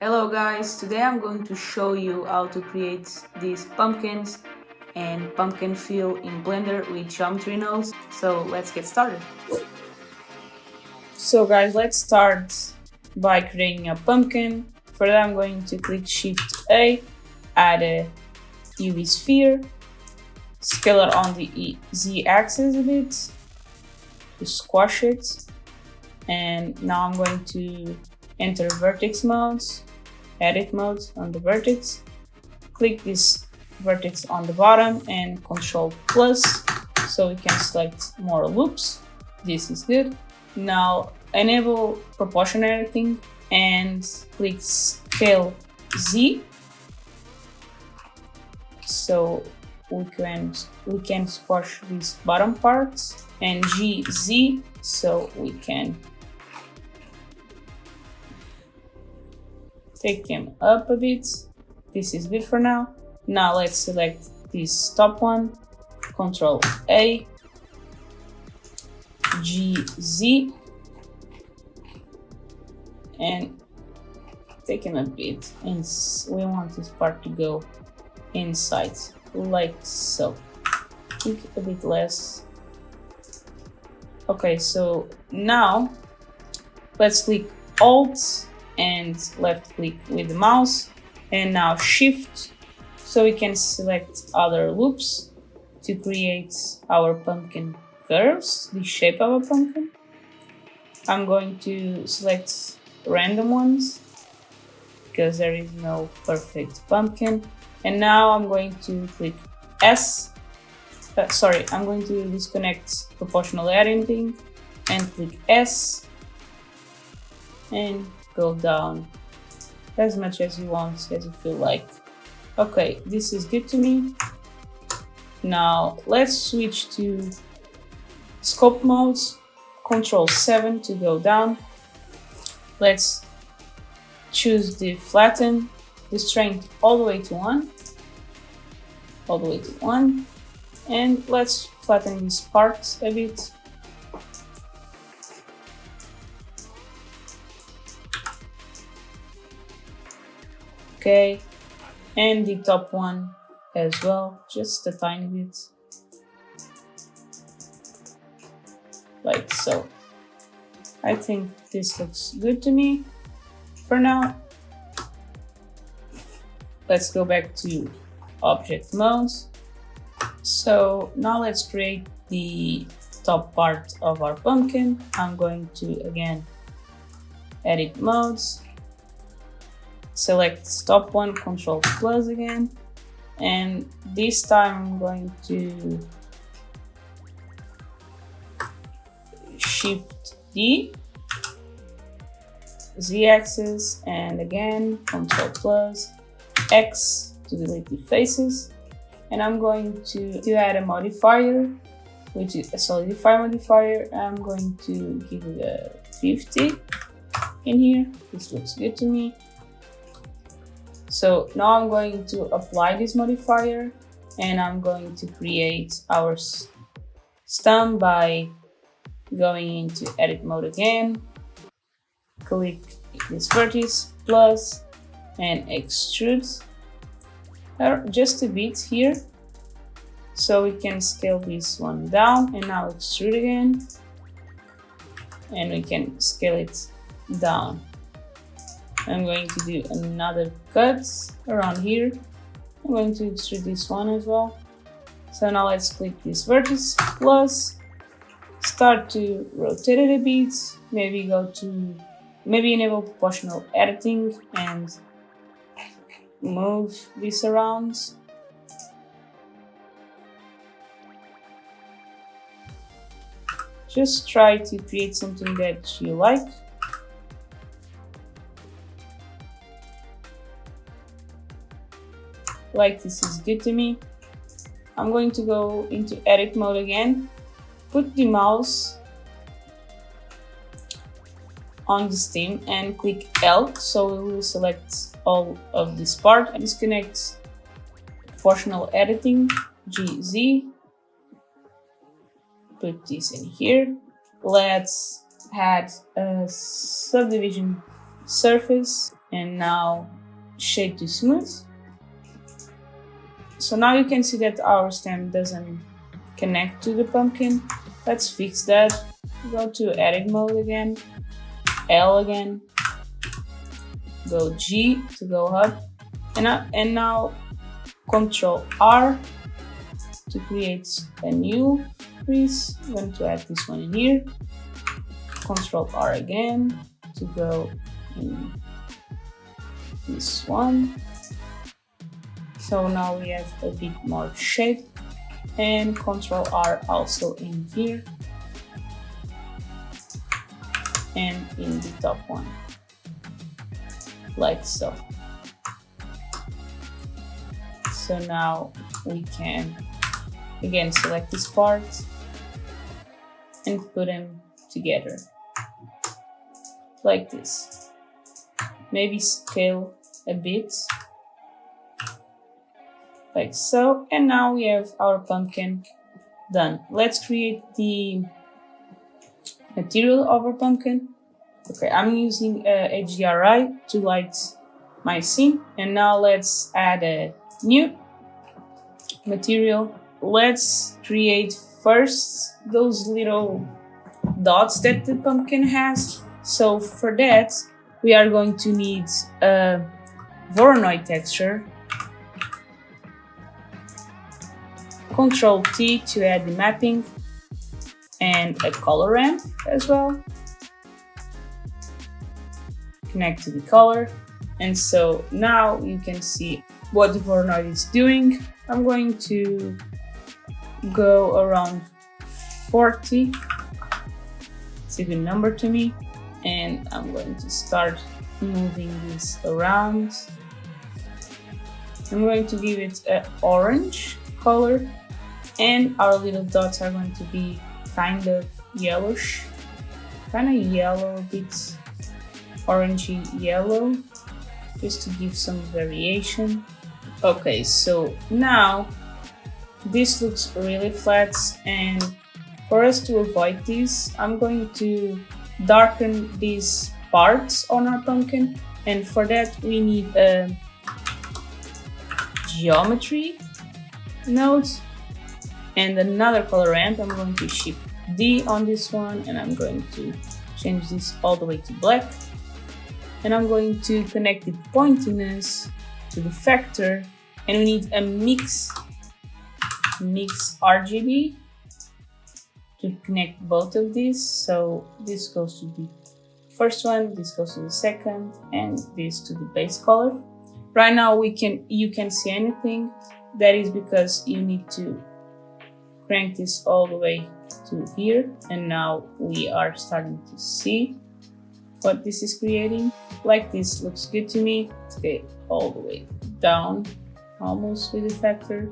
Hello guys, today I'm going to show you how to create these pumpkins and pumpkin fill in Blender with geometry nodes. So let's get started. So guys, let's start by creating a pumpkin. For that I'm going to click Shift A, add a UV sphere, scale it on the Z axis a bit to squash it. And now I'm going to enter vertex modes, edit mode on the vertex, click this vertex on the bottom and Control plus so we can select more loops. This is good. Now enable proportion editing and click scale Z so we can squash these bottom parts, and GZ so we can take them up a bit. This is good for now. Now let's select this top one, Control A, GZ, and take them a bit. And we want this part to go inside, like so. Click a bit less. Okay, so now let's click Alt and left click with the mouse, and now Shift so we can select other loops to create our pumpkin curves, the shape of a pumpkin. I'm going to select random ones because there is no perfect pumpkin. And now I'm going to click S. I'm going to disconnect proportional editing and click S and go down as much as you want, as you feel like. Okay, this is good to me. Now let's switch to scope modes. Control 7 to go down. Let's choose the flatten, the strength all the way to 1. All the way to 1. And let's flatten this part a bit. Okay, and the top one as well, just a tiny bit, like so. I think this looks good to me for now. Let's go back to object modes. So now let's create the top part of our pumpkin. I'm going to again edit modes, select top one, Control plus again, and this time I'm going to Shift D, Z axis, and again Control plus X to delete the faces. And I'm going to add a modifier, which is a solidify modifier. I'm going to give it a 50 in here. This looks good to me. So now I'm going to apply this modifier, and I'm going to create our stem by going into edit mode again, click this vertex plus and extrude just a bit here so we can scale this one down, and now extrude again and we can scale it down. I'm going to do another cut around here. I'm going to extrude this one as well. So now let's click this vertex plus, start to rotate it a bit, maybe enable proportional editing and move this around. Just try to create something that you like. Like this is good to me. I'm going to go into edit mode again, put the mouse on the stem and click L so we will select all of this part and disconnect proportional editing, GZ, put this in here. Let's add a subdivision surface and now shade to smooth. So now you can see that our stem doesn't connect to the pumpkin. Let's fix that. Go to edit mode again, L again, go G to go up, and now Control R to create a new crease. I'm going to add this one in here. Control R again to go in this one. So now we have a bit more shape, and Control R also in here and in the top one, like so. So now we can again select this part and put them together like this. Maybe scale a bit like so, and now we have our pumpkin done. Let's create the material of our pumpkin. Okay, I'm using HDRI to light my scene, and now let's add a new material. Let's create first those little dots that the pumpkin has. So for that, we are going to need a Voronoi texture. Control T to add the mapping and a color ramp as well. Connect to the color. And so now you can see what the Voronoi is doing. I'm going to go around 40. It's a good number to me. And I'm going to start moving this around. I'm going to give it an orange color, and our little dots are going to be kind of yellowish, kind of yellow, a bit orangey yellow, just to give some variation. Okay, so now this looks really flat, and for us to avoid this, I'm going to darken these parts on our pumpkin, and for that we need a geometry node and another color ramp. I'm going to shift D on this one, and I'm going to change this all the way to black, and I'm going to connect the pointiness to the factor, and we need a mix RGB to connect both of these. So this goes to the first one, this goes to the second, and this to the base color. Right now you can see anything. That is because you need to crank this all the way to here, and now we are starting to see what this is creating. Like this looks good to me. Let's get all the way down almost with the factor,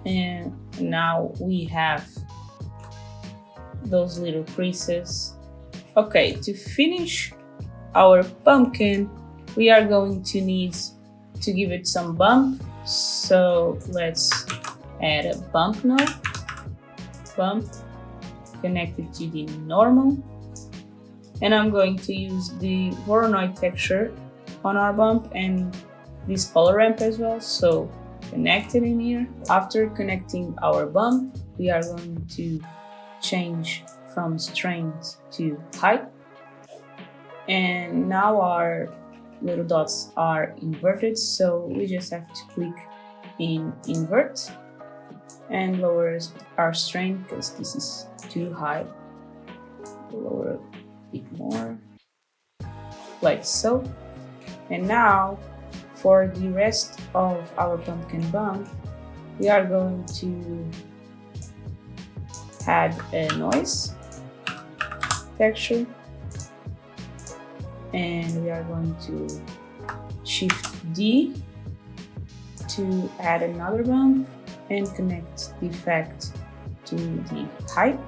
and now we have those little creases. Okay, to finish our pumpkin, we are going to need to give it some bump. So let's add a bump node, bump, connect it to the normal, and I'm going to use the Voronoi texture on our bump and this color ramp as well. So connect it in here. After connecting our bump, we are going to change from strength to height, and now our little dots are inverted, so we just have to click in invert and lower our strength because this is too high. Lower a bit more, like so. And now for the rest of our pumpkin bump, we are going to add a noise texture, and we are going to shift D to add another bump and connect the effect to the height.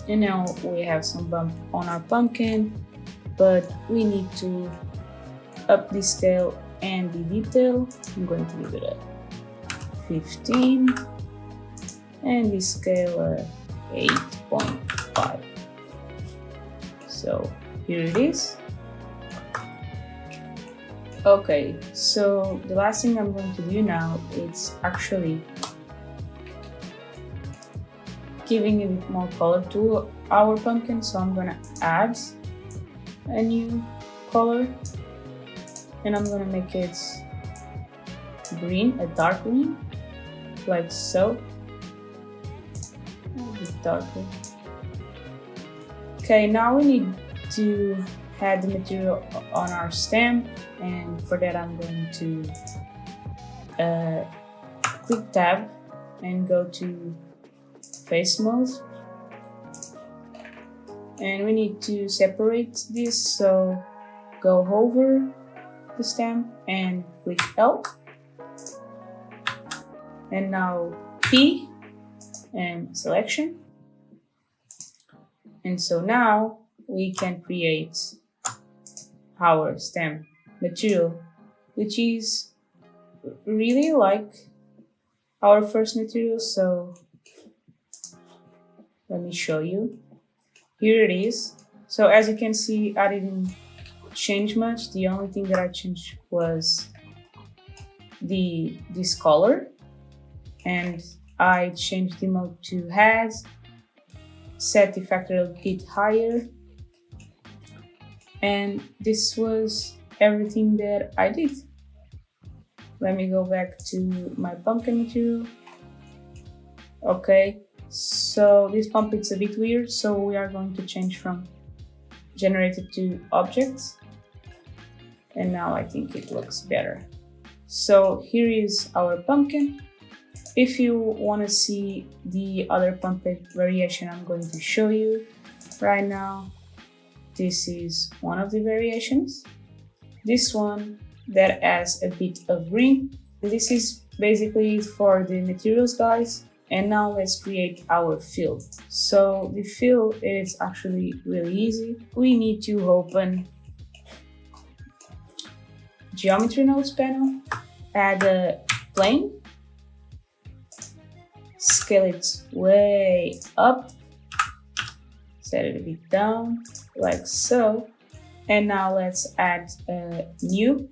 And now we have some bump on our pumpkin, but we need to up the scale and the detail. I'm going to give it a 15 and the scale 8.5. So here it is. Okay, so the last thing I'm going to do now is actually giving a bit more color to our pumpkin. So I'm gonna add a new color and I'm gonna make it green, a dark green, like so. A bit darker. Okay, now we need to add the material on our stem, and for that I'm going to click tab and go to face mode, and we need to separate this, so go over the stem and click L, and now P and selection. And so now we can create our stem material, which is really like our first material. So let me show you. Here it is. So as you can see, I didn't change much. The only thing that I changed was this color, and I changed the mode to has, set the factor a bit higher, and this was everything that I did. Let me go back to my pumpkin material. Okay, so this pumpkin's a bit weird, so we are going to change from generated to objects, and now I think it looks better. So here is our pumpkin. If you want to see the other pumpkin variation I'm going to show you right now, this is one of the variations. This one that has a bit of ring. This is basically for the materials, guys. And now let's create our fill. So the fill is actually really easy. We need to open Geometry Nodes panel, add a plane, scale it way up, set it a bit down, like so. And now let's add a new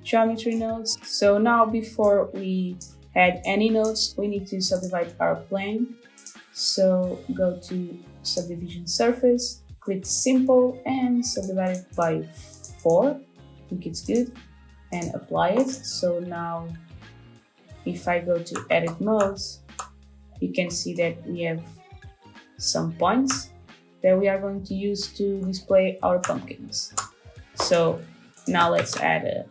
geometry nodes. So now before we add any nodes, we need to subdivide our plane. So go to subdivision surface, click simple and subdivide it by 4. I think it's good, and apply it. So now if I go to edit modes, you can see that we have some points that we are going to use to display our pumpkins. So now let's add a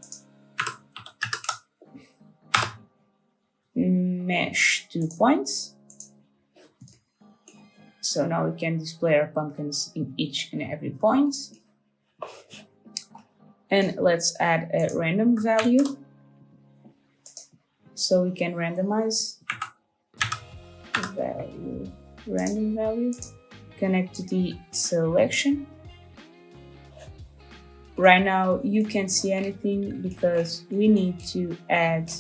mesh 2 points. So now we can display our pumpkins in each and every point. And let's add a random value, so we can randomize value, random value, connect to the selection. Right now you can't see anything because we need to add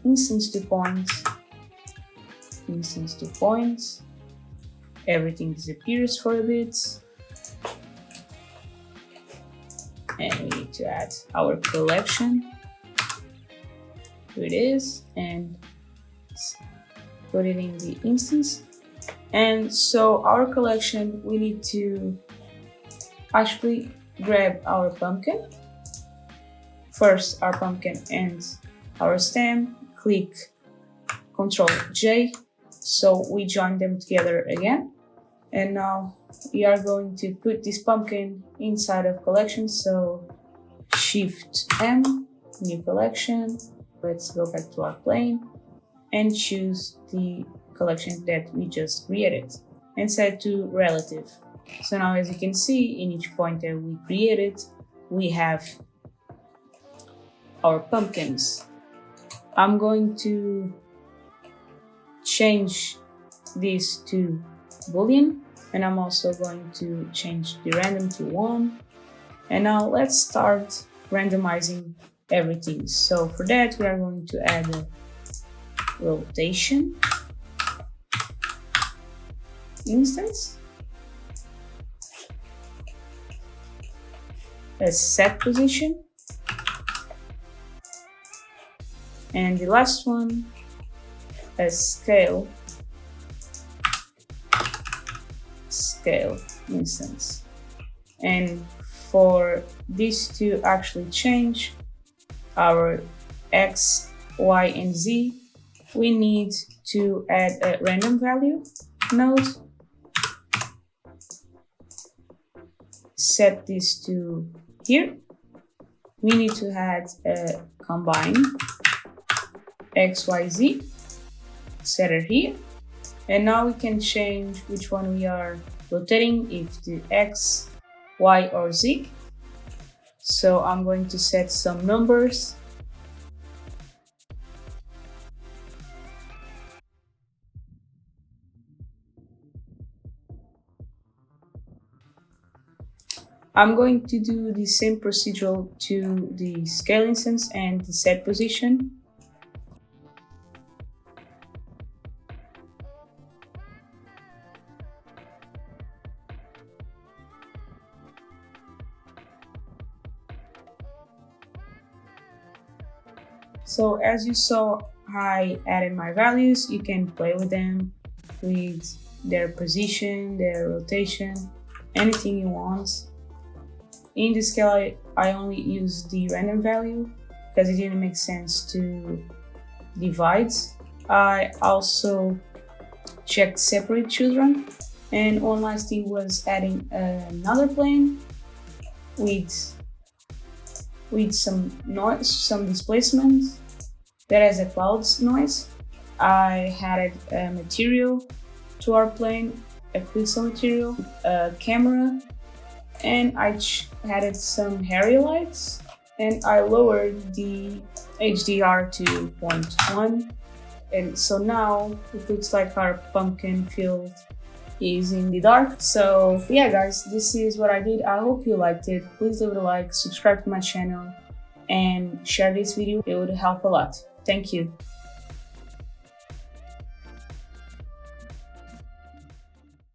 instance to points, everything disappears for a bit, and we need to add our collection. Here it is, and put it in the instance. And so our collection, we need to actually grab our pumpkin, first our pumpkin and our stem, click Ctrl J, so we join them together again. And now we are going to put this pumpkin inside of collection, so Shift M, new collection. Let's go back to our plane and choose the collection that we just created and set to relative. So now as you can see, in each point that we created, we have our pumpkins. I'm going to change this to Boolean, and I'm also going to change the random to 1. And now let's start randomizing everything. So for that, we are going to add a rotation instance, a set position, And the last one, a scale instance. And for this to actually change our X, Y, and Z, we need to add a random value node, set this to here. We need to add a combine X, Y, Z, set it here. And now we can change which one we are rotating, if the X, Y, or Z. So I'm going to set some numbers. I'm going to do the same procedural to the scale instance and the set position. So as you saw, I added my values. You can play with them, with their position, their rotation, anything you want. In the scale, I only use the random value because it didn't make sense to divide. I also checked separate children, and one last thing was adding another plane with some noise, some displacement that has a clouds noise. I added a material to our plane, a pixel material, a camera, and I added some area lights, and I lowered the HDR to 0.1. And so now it looks like our pumpkin field is in the dark. So yeah guys, this is what I did. I hope you liked it. Please leave it a like, subscribe to my channel, and share this video. It would help a lot. Thank you.